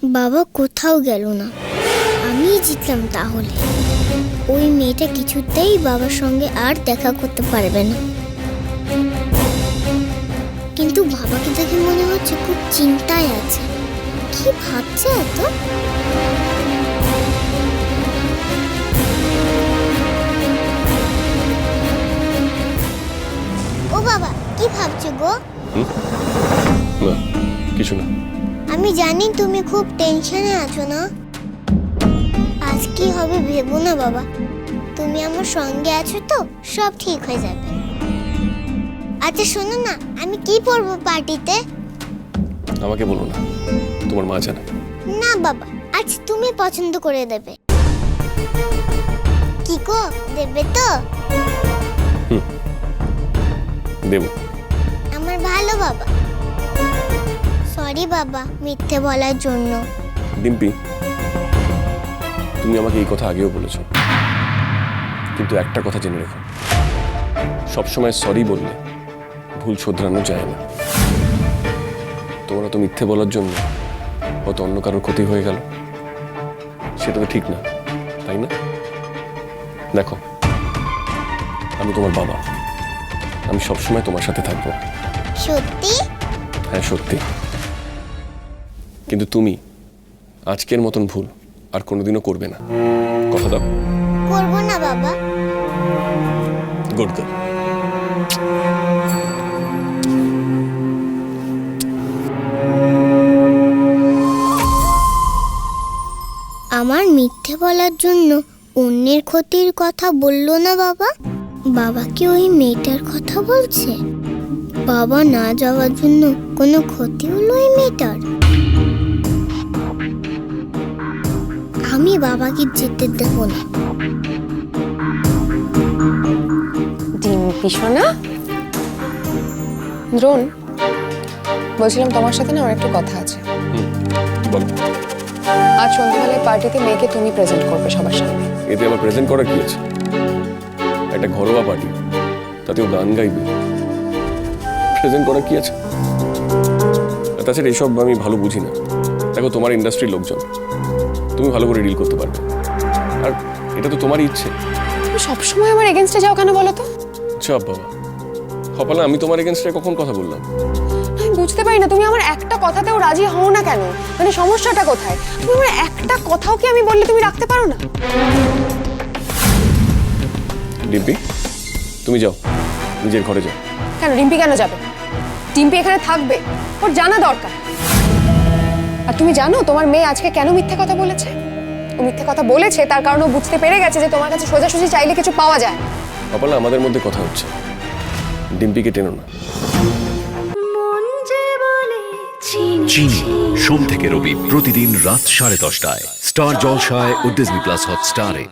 বাবা কোথাও গেল না, আমি জিতলাম। তাহলে ওই মেয়েটা কিছুতেই বাবার সঙ্গে আর দেখা করতে পারবে না। কিন্তু বাবাকে দেখে মনে হচ্ছে খুব চিন্তায় আছে। কি ভাবছে এত? ও বাবা, কি ভাবছো গো? না, কিছু না। আমি জানি তুমি খুব টেনশনে আছো না। আজ কি হবে ভেবো না বাবা, তুমি আমার সঙ্গে আছো তো, সব ঠিক হয়ে যাবে। আচ্ছা শোনো না, আমি কি পরবো পার্টিতে? আমাকে বলো না, তোমার মা জানে। না বাবা, আজ তুমি পছন্দ করে দেবে। কি গো, দেবে তো? দেব। আমার ভালো বাবা। সরি বাবা মিথ্যে বলার জন্য। ডিম্পি, তুমি আমাকে এই কথা আগেও বলেছো, কিন্তু একটা কথা জেনে রেখো, সবসময় সরি বললে ভুল শোধরানো যায় না। তোমরা তো মিথ্যে বলার জন্য হয়তো অন্য কারোর ক্ষতি হয়ে গেল, সেটা তো ঠিক না, তাই না? দেখো, আমি তোমার বাবা, আমি সবসময় তোমার সাথে থাকবো। সত্যি? হ্যাঁ সত্যি। কিন্তু তুমি আজকের মতন ভুল আর কোনোদিনও করবে না, কথা দাও। করবো না বাবা। Good girl. আমার মিথ্যে বলার জন্য অন্যের ক্ষতির কথা বললো না বাবা। বাবা কি ওই মেয়েটার কথা বলছে? বাবা না যাওয়ার জন্য কোনো ক্ষতি হলো ওই মেয়েটার? আমি বাবাকে যেতে দেব না। ডিম্পি সোনা, দ্রোণ, বলছিলাম তোমার সাথে না আমার একটু কথা আছে। বলো। আজ সন্ধ্যাবেলায় পার্টিতে মেয়েকে তুমি প্রেজেন্ট করবে সবার সামনে। এতে আমার প্রেজেন্ট করার কি আছে? একটা ঘরোয়া পার্টি, তাতেও গান গাইবে, প্রেজেন্ট করার কি আছে? তাছাড়া এসব আমি ভালো বুঝি না। দেখো, তোমার ইন্ডাস্ট্রির লোকজন, তুমি ভালো করে ডিল করতে পারবে, আর এটা তো তোমারই ইচ্ছে। তুমি সবসময় আমার এগেনস্টে যাও কেন বলো তো? চাপ বাবা, কপালে আমি তোমার এগেনস্টে কখন কথা বললাম? আমি বুঝতে পারি না, তুমি আমার একটা কথাতেও রাজি হও না কেন? মানে সমস্যাটা কোথায়? তুমি আমার একটা কথাও কি আমি বললে তুমি রাখতে পারো না? ডিম্পি, তুমি যাও, নিজের ঘরে যাও। কেন ডিম্পি কেন যাবে? ডিম্পি এখানে থাকবে, ওর জানা দরকার। আর তুমি জানো তোমার মেয়ে আজকে কেন মিথ্যে কথা বলেছে? ও মিথ্যে কথা বলেছে তার কারণ ও বুঝতে পেরে গেছে যে তোমার কাছে সোজাসুজি চাইলে কিছু পাওয়া যায়। কপালে আমাদের মধ্যে কথা হচ্ছে, ডিম্পিকে টেনো না। চিনি সোম থেকে রবি প্রতিদিন রাত 10:30টায় স্টার জলসায় ও ডিজনি প্লাস হটস্টারে।